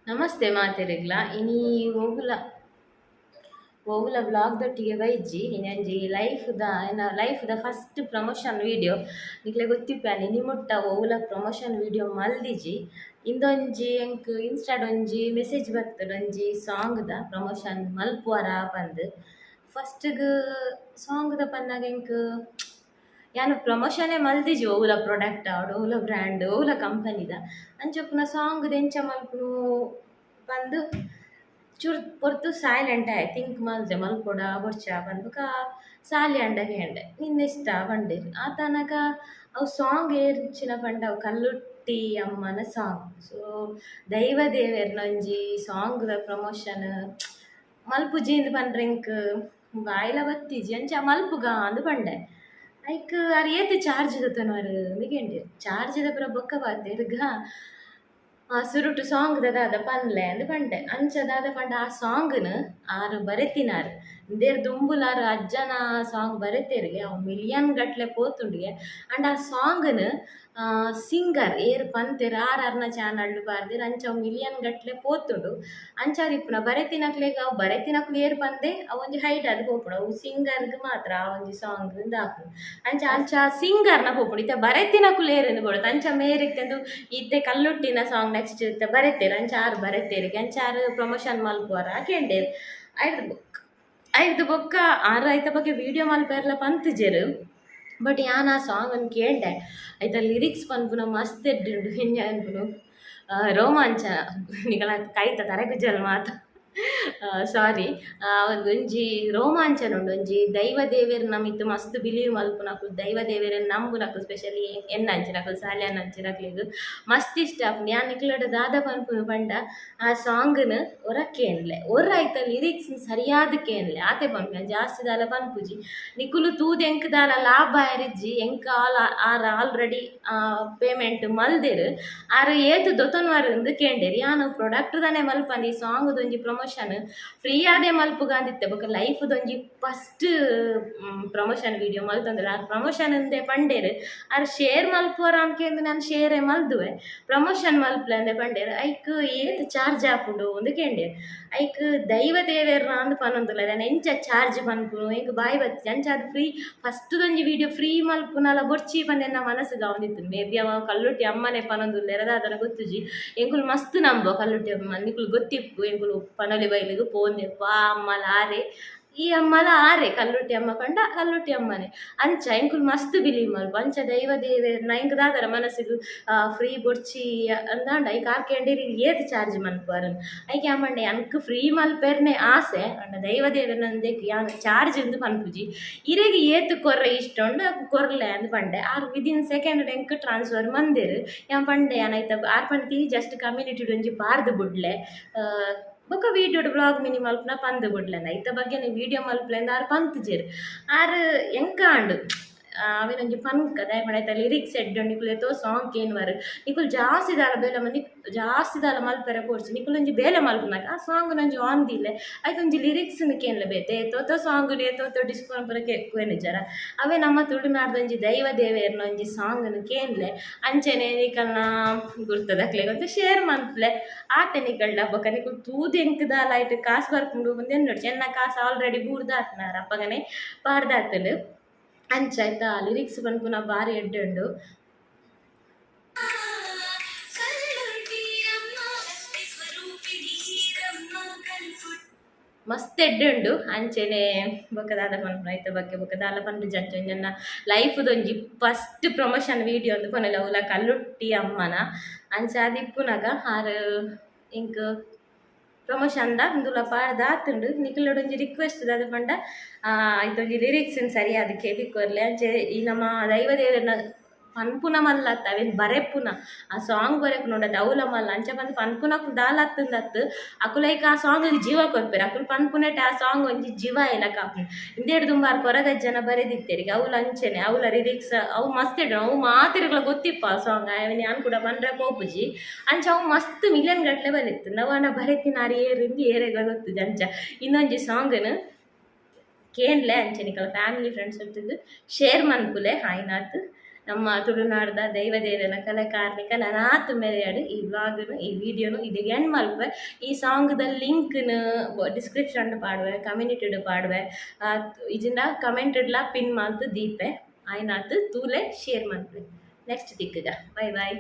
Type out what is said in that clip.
ನಮಸ್ತೆ ಮಾತೆರೆಗ್ಲ ಇನಿ ಓವುಲ ಓವುಲ ವ್ಲಾಗ್ದೊಟ್ಟಿಗೆ ಬೈಜ್ಜಿ ಇನ್ನಂಜಿ ಲೈಫ್ದ first promotion video ನಿಕ್ಲೆ ಗೊತ್ತಿಪ್ಪೇನೆ ನಿಮುಟ್ಟ ಓವುಲ ಪ್ರಮೋಷನ್ ವೀಡಿಯೋ ಮಲ್ದಿಜಿ ಇಂದೊಂಜಿ ಎಂಕ್ ಇನ್ಸ್ಟಾಡ್ ಒಂಜಿ ಮೆಸೇಜ್ ಬರ್ತದ ಒಂಜಿ ಸಾಂಗ್ದ ಪ್ರಮೋಷನ್ ಮಲ್ಪುವರ ಪಂದ್ ಫಸ್ಟ್ಗ್ ಸಾಂಗ್ದ ಪನ್ನಾಗ ಎಂಕ್ ಯಾನು ಪ್ರಮೋಷನೇ ಮಲ್ದಿಜಿ ಓವುಲ ಪ್ರಾಡಕ್ಟ್ ಆವಡ್ ಓವುಲ ಬ್ರ್ಯಾಂಡ್ ಓವುಲ ಕಂಪನಿದ ಅಂಚಪ್ಪುನ ಸಾಂಗ್ ಎಂಚ ಮಲ್ಪುನು ಪಂದ್ ಚೂರು ಪೊರ್ತು ಸೈಲೆಂಟ್ ಆಯೆ ಥಿಂಕ್ ಮಲ್ದೆ ಮಲ್ಪೊಡ ಬೊಡ್ಚ ಬಂದುಕ ಸಾಲಿ ಅಂಡಗೆ ಹೆಂಡೆ ನಿನ್ನೆಷ್ಟ ಬಂದಿರ್ ಆ ತನಕ ಅವು ಸಾಂಗ್ ಏರ್ಚಿನ ಪಂಡ ಅವು ಕಲ್ಲುಟ್ಟಿ ಅಮ್ಮನ ಸಾಂಗ್ ಸೊ ದೈವ ದೇವೇರ್ನ ಒಂಜಿ ಸಾಂಗ್ದ ಪ್ರಮೋಷನ್ ಮಲ್ಪುಜಿಂದು ಪಂಡ್ರೆಂಕ್ ಬಾಯಿಲ ಬತ್ತಿಜಿ ಅಂಚ ಮಲ್ಪುಗ ಅಂದು ಪಂಡೆ ಐಕ್ ಅರ್ ಏತ್ ಚಾರ್ಜ್ ದತ್ತನವರು ಅಂದ್ಕೊಂಡೆ ಚಾರ್ಜ್ ಪುರ ಬೊಕ್ಕ ಬಾರ್ದೆರ್ಗ ಸುರುಟು ಸಾಂಗ್ ದಾದ ಪನ್ಲೆ ಅಂದ್ ಪಂಡೆ ಅಂಚ ದಾದ ಪಂಡ ಆ ಸಾಂಗ್ನು ಆರು ಬರೆತಿನಾರು ದೇರ್ ದುಂಬುಲಾರು ಅಜ್ಜನ ಸಾಂಗ್ ಬರೆತೇರಿಗೆ ಅವು ಮಿಲಿಯನ್ ಗಟ್ಲೆ ಪೋತುಂಡಿಗೆ ಅಂಡ್ ಆ ಸಾಂಗ್ನು ಸಿಂಗರ್ ಏರ್ ಪಂತೆರ್ ಆರ್ನ ಚಾನಲ್ ಬಾರ್ದಿರ್ ಅಂಚ ಅವು ಮಿಲಿಯನ್ ಗಟ್ಲೆ ಪೋತುಂಡು ಅಂಚಾದಿಪ್ಪುನ ಬರೆತಿನಕ್ಲೆಗ್ ಅವು ಬರೆತಿನಕ್ಲು ಏರ್ ಪಂದೆ ಅವು ಒಂಜಿ ಹೈಟ್ ಅದು ಪೋಪುಂಡು ಅವು ಸಿಂಗರ್ಗ್ ಮಾತ್ರ ಆ ಒಂಜಿ ಸಾಂಗ್ ದಾಪುಂಡು ಅಂಚ ಅಂಚ ಸಿಂಗರ್ನ ಪೋಪುಂಡು ಇತ್ತೆ ಬರೆತಿನಕ್ಲು ಏರೆಂದು ಬೋಡುತ್ತೆ ಅಂಚ ಮೇರಿತ್ತೆಂದು ಇತ್ತೆ ಕಲ್ಲುಟ್ಟಿನ ಸಾಂಗ್ ನೆಕ್ಸ್ಟ್ ಇತ್ತೆ ಬರೆತೇರು ಅಂಚ ಆರು ಬರೆತೇರಿಗೆ ಅಂಚ ಆರು ಪ್ರಮೋಷನ್ ಮಲ್ಪುವರ ಕೇಂಡೇರು ಐದು ಬೊಕ್ಕ ಆರು ಐತ ಬಗ್ಗೆ ವಿಡಿಯೋ ಮಲ್ಪೆರ್ಲ ಪಂತುಜೆರು ಬಟ್ ಯಾನ್ ಆ ಸಾಂಗ್ ಅನ್ನು ಕೇಳ್ದೆ ಐತ ಲಿರಿಕ್ಸ್ ಪನ್ಪುನ ಮಸ್ತ್ ಎಡ್ಡುಂಡು ಹೆಂಗೆ ಅನ್ಪುನು ರೋಮಾಂಚನ ನಿಗಳ ಕೈತ ತರಗುಜಲ್ ಮಾತು ಸಾರಿ ಒಂಜಿ ರೋಮಾಂಚನ ಉಂಡು ಒಂಜಿ ದೈವ ದೇವೇರ್ನ ಮಿತ್ತು ಮಸ್ತ್ ಬಿಲೀವ್ ಮಲ್ಪುನಕುಲು ದೈವ ದೇವೇರನ್ನ ನಂಬುನಕುಲು ಸ್ಪೆಷಲಿ ಎನ್ನಂಚಿನಕುಲು ಸಾಲ್ಯಾನ್ ಅಂಚಿನಕ್ಲೆಗ್ ಮಸ್ತ್ ಇಷ್ಟ ಆಪುಂಡು ಯಾನ್ ನಿಕ್ಲಡ್ ದಾದ ಪನ್ಪುನು ಪಂಡ ಆ ಸಾಂಗ್ನು ಒರ ಕೇನ್ಲೆ ಒರ ಐತ ಲಿರಿಕ್ಸ್ ಸರಿಯಾದ ಕೇನ್ಲೆ ಆತೆ ಪನ್ಪುನ ಜಾಸ್ತಿ ದಾಲ ಪನ್ಪುಜಿ ನಿಕುಲು ತೂದ್ ಎಂಕ್ ದಾಲ ಲಾಭ ಇರಿಜ್ಜಿ ಎಂಕ್ ಆರ್ ಆಲ್ರೆಡಿ ಪೇಮೆಂಟ್ ಮಲ್ದೆರ್ ಆರು ಏತು ದೊತನ್ವರಂದು ಕೇಂಡೇರು ಯಾನು ಪ್ರಾಡಕ್ಟ್ ದಾನೆ ಮಲ್ಪಂದು ಈ ಸಾಂಗ್ ಒಂಜಿ ಪ್ರಮೋಷನ್ ಫ್ರೀ ಆದೇ ಮಲ್ಪುಗಾಂದಿತ್ತೆ ಬೊಕ ಲೈಫ್ದೊಂಜಿ ಫಸ್ಟ್ ಪ್ರಮೋಷನ್ ವಿಡಿಯೋ ಮಲ್ತಂದ್ರೆ ಆ ಪ್ರಮೋಷನ್ ಅಂದೆ ಪಂಡೇರು ಆರು ಶೇರ್ ಮಲ್ಪುವರ ಅನ್ಕೆಂದು ನಾನು ಶೇರೇ ಮಲ್ದುವೆ ಪ್ರಮೋಷನ್ ಮಲ್ಪಲೆ ಅಂದೆ ಪಂಡೇರು ಐಕ್ ಏತ್ ಚಾರ್ಜ್ ಆಪುಂಡು ಒಂದು ಕೇಂಡೇರು ಐಕ್ ದೈವ ದೇವೇರ್ನ ಅಂದ್ ಪನೊಂದುಲ್ಲ ನಾನು ಎಂಚ ಚಾರ್ಜ್ ಪನ್ಪುನು ಎಂಕ್ ಬಾಯಿ ಬತ್ತಿ ಅಂಚ ಅದು ಫ್ರೀ ಫಸ್ಟ್ದೊಂಜಿ ವಿಡಿಯೋ ಫ್ರೀ ಮಲ್ಪುನಲ ಬೊರ್ಚಿ ಪಂದೆ ನಾ ಮನಸ್ಸಿಗೆ ಅವಂದಿತ್ತು ಮೇ ಬಿ ಅವ ಕಲ್ಲುಟ್ಟಿ ಅಮ್ಮನೆ ಪನೊಂದುಲ್ಲ ಎರದಾದನ ಗೊತ್ತುಜಿ ಎಂಕುಲು ಮಸ್ತ್ ನಂಬೋ ಕಲ್ಲುಟ್ಟಿ ಅಮ್ಮ ನಿಕುಲು ಗೊತ್ತಿಪ್ಪು ಎಂಕುಲು ಪನೊಲಿ ಬೈಲಿಗೆ ಪೋಂದೆಪ್ಪ ಅಮ್ಮಲ ಆರೆ ಈ ಅಮ್ಮಲ ಆರೆ ಕಲ್ಲುಟ್ಟಿ ಅಮ್ಮ ಪಂಡ ಕಲ್ಲುಟ್ಟಿ ಅಮ್ಮನೆ ಅಂಚ ಎಂಕುಲು ಮಸ್ತ್ ಬಿಲೀವ್ ಮಲ್ಪ ಅಂಚ ದೈವ ದೇವೇರ್ನ ಎಂಕ್ ದಾದರ ಮನಸ್ಸಿಗೆ ಫ್ರೀ ಬೊಡ್ಚಿ ಅಂದಾಂಡ ಐಕ್ ಆರ್ಕೆಂಡೇರಿ ಏತ್ ಚಾರ್ಜ್ ಮನ್ಪುವರನ್ ಐಕೆ ಅಮ್ಮಂಡೆ ಅನ್ಕ್ ಫ್ರೀ ಮಲ್ಪೆರ್ನೆ ಆಸೆ ಅಂಡ ದೈವ ದೇವೇರ್ನಂದೆ ಯಾನ್ ಚಾರ್ಜ್ ಎಂದು ಪನ್ಪುಜಿ ಇರೆಗ್ ಏತ್ ಕೊರ್ರೆ ಇಷ್ಟ ಉಂಡು ಕೊರ್ಲೆ ಅಂದ್ ಪಂಡೆ ಆರ್ ವಿದಿನ್ ಸೆಕೆಂಡ್ ಎಂಕ್ ಟ್ರಾನ್ಸ್ಫರ್ ಮಂದೆರ್ ಯಾನ್ ಪಂಡೆ ಯಾನೈತ ಆರ್ ಪಂಡ್ತಿ ಜಸ್ಟ್ ಕಮ್ಯುನಿಟಿ ಒಂಜಿ ಪಾರ್ದು ಬುಡ್ಲೆ ಬೊಕ ವೀಡಿಯೋಡ್ ಬ್ಲಾಗ್ ಮಿನಿ ಮಲ್ಪನ ಪಂದ್ ಬುಡ್ಲೆನ ಐತ ಬಗ್ಗೆನೆ ವಿಡಿಯೋ ಮಲ್ಪಲೆಂದ ಆರು ಪಂತುಜೆರ್ ಆರು ಎಂಕಾಂಡು ಅವೇನೊಂಜಿ ಪನ್ಕ ದಯಮಾಡಿ ಐತ ಲಿರಿಕ್ಸ್ ಎಡ್ಡು ನಿಕುಲು ಎತ್ತೋ ಸಾಂಗ್ ಕೇನ್ವರ್ ನಿಕುಲು ಜಾಸ್ತಿ ದಾಲ ಬೇಲೆ ಜಾಸ್ತಿ ದಾಲ ಮಲ್ಪೆರೆ ಪೋಡ್ಚಿ ನಿಕುಲು ಒಂಜಿ ಬೇಲೆ ಮಲ್ಪನಾಗ ಆ ಸಾಂಗ್ ಒಂಜಿ ಆನ್ ದಿಲ್ಲೆ ಆಯ್ತು ಒಂಜಿ ಲಿರಿಕ್ಸ್ನು ಕೇನ್ಲೆ ಬೇತೆ ಎತ್ತೋತೋ ಸಾಂಗ್ ಎತ್ತೋತೋ ಡಿಸ್ಕೌಂಟ್ ಪರ ಕೇಕ್ವೇನು ಜರ ಅವೇ ನಮ್ಮ ತುಳುನಾಡ್ದೊಂಜಿ ದೈವ ದೇವೇರ್ನ ಒಂಜಿ ಸಾಂಗ್ನು ಕೇನ್ಲೆ ಅಂಚೆನೆ ನಿಕಲ್ನ ಗುರ್ತದಕ್ಲೆ ಅಂತ ಶೇರ್ ಮನ್ಪ್ಲೆ ಆತೆ ನಿಕಲ್ಡ ಬೊಕ ನಿಕುಲು ತೂದ್ ಎಂಕ್ ದಾಲ ಐಟ್ ಕಾಸು ಬರ್ಪುಂಡು ಮುಂದೆ ನೋಡಿ ಚೆನ್ನ ಕಾಸು ಆಲ್ರೆಡಿ ಬೂರ್ದಾತ್ನಾರ ಅಪ್ಪಗನೆ ಪಾರ್ದಾತಲು ಅಂಚ ಆಯ್ತಾ ಲಿರಿಕ್ಸ್ ಪನ್ಪುನ ಬಾರಿ ಎಡ್ಡುಂಡು ಮಸ್ತ್ ಎಡ್ಡುಂಡು ಅಂಚೆನೆ ಬೊಕ ದಾದ ಪನ್ಪುನ ಐತ ಬಗ್ಗೆ ಬೊಕ ದಾಲ ಪಂಡು ಜಂಜೊಂಜನ್ನ ಲೈಫ್ದೊಂಜಿ ಫಸ್ಟ್ ಪ್ರಮೋಷನ್ ವೀಡಿಯೋ ಅಂದು ಕೊನೆಲ ಅವಲ ಕಲ್ಲುಟ್ಟಿ ಅಮ್ಮನ ಅಂಚ ಅದಿಪ್ಪುನಗ ಆರು ಇಂಕ್ ಪ್ರಮೋಷನ್ದ ಒಂದುಲ ಪಾಡ್ದಾತುಂಡು ನಿಕುಲೊಡೊಂಜಿ ರಿಕ್ವೆಸ್ಟ್ ದಾದ ಪಂಡ ಐತೊಂಜಿ ಲಿರಿಕ್ಸ್ ಸರಿಯಾದ ಕೇಳಿಕೊರ್ಲೆ ಅಂಚೆ ಈ ನಮ್ಮ ದೈವ ದೇವರನ್ನ ಪನ್ಪುನ ಮಲ್ಲತ್ತ ಅವೇನು ಬರೆಪುನ ಆ ಸಾಂಗ್ ಬರೆಪುನ ನೋಡತ್ತೆ ಅವಲ ಮಲ್ಲ ಅಂಚ ಬಂದು ಪನ್ಪುನಕು ದಾಲತ್ತಂದತ್ತು ಅಕುಲೈಕ್ ಆ ಸಾಂಗಿಗೆ ಜೀವ ಕೊರ್ಪೆರು ಅಕುಲು ಪನ್ಪುನೆಟ್ ಆ ಸಾಂಗ್ ಒಂಜಿ ಜೀವ ಏನಕ್ಕೆ ಆಪುಂಡು ಇಂದೇಡು ದುಂಬಾರು ಕೊರಗಜ್ಜನ ಬರೆದಿತ್ತೇರಿಗೆ ಅವಲ ಅಂಚೆನೆ ಅವಲ ಲಿರಿಕ್ಸ್ ಅವು ಮಸ್ತ್ ಇಡು ಅವು ಮಾತಿರ್ಗಳ ಗೊತ್ತಿಪ್ಪ ಆ ಸಾಂಗ್ ಅವನು ನಾನು ಕೂಡ ಬಂದ್ರೆ ಕೋಪುಜಿ ಅಂಚ ಅವು ಮಸ್ತ್ ಮಿಲಿಯನ್ ಗಟ್ಲೆ ಬರೀತು ನಾವು ಬರೆತಿನ ಆರು ಏರಿಂದ ಏರೆಗಳ ಗೊತ್ತುಜಿ ಅಂಚ ಇನ್ನೊಂಜಿ ಸಾಂಗ್ನು ಕೇನ್ಲೆ ಅಂಚೆ ನಿಕಲ ಫ್ಯಾಮಿಲಿ ಫ್ರೆಂಡ್ಸ್ ಇರ್ತಿದ್ದು ಶೇರ್ ಮನ್ಪುಲೆ ಹಾಯ್ನಾಥ್ ನಮ್ಮ ತುಳುನಾಡ್ದ ದೈವದೇವನ ಕಲಾಕಾರ್ಮಿಕ ನನಾತ್ ಮೆರೆಯಾಡು ಈ ವ್ಲಾಗ್ನು ಈ ವಿಡಿಯೋನು ಇದು ಎಂಡ್ ಮಲ್ಪೆ. ಈ ಸಾಂಗ್ದ ಲಿಂಕ್ನು ಡಿಸ್ಕ್ರಿಪ್ಷನ್ ಪಾಡುವೆ, ಕಮ್ಯುನಿಟಿಡ್ ಪಾಡುವೆ, ಇಜಿಂದ ಕಮೆಂಟ್ಡ್ಲ ಪಿನ್ ಮಾಲ್ತು ದೀಪೆ ಆಯ್ನಾತ್ ತೂಲೆ ಶೇರ್ ಮಲ್ಪೆ. ನೆಕ್ಸ್ಟ್ ದಿಕ್ಕಗ ಬೈ ಬೈ.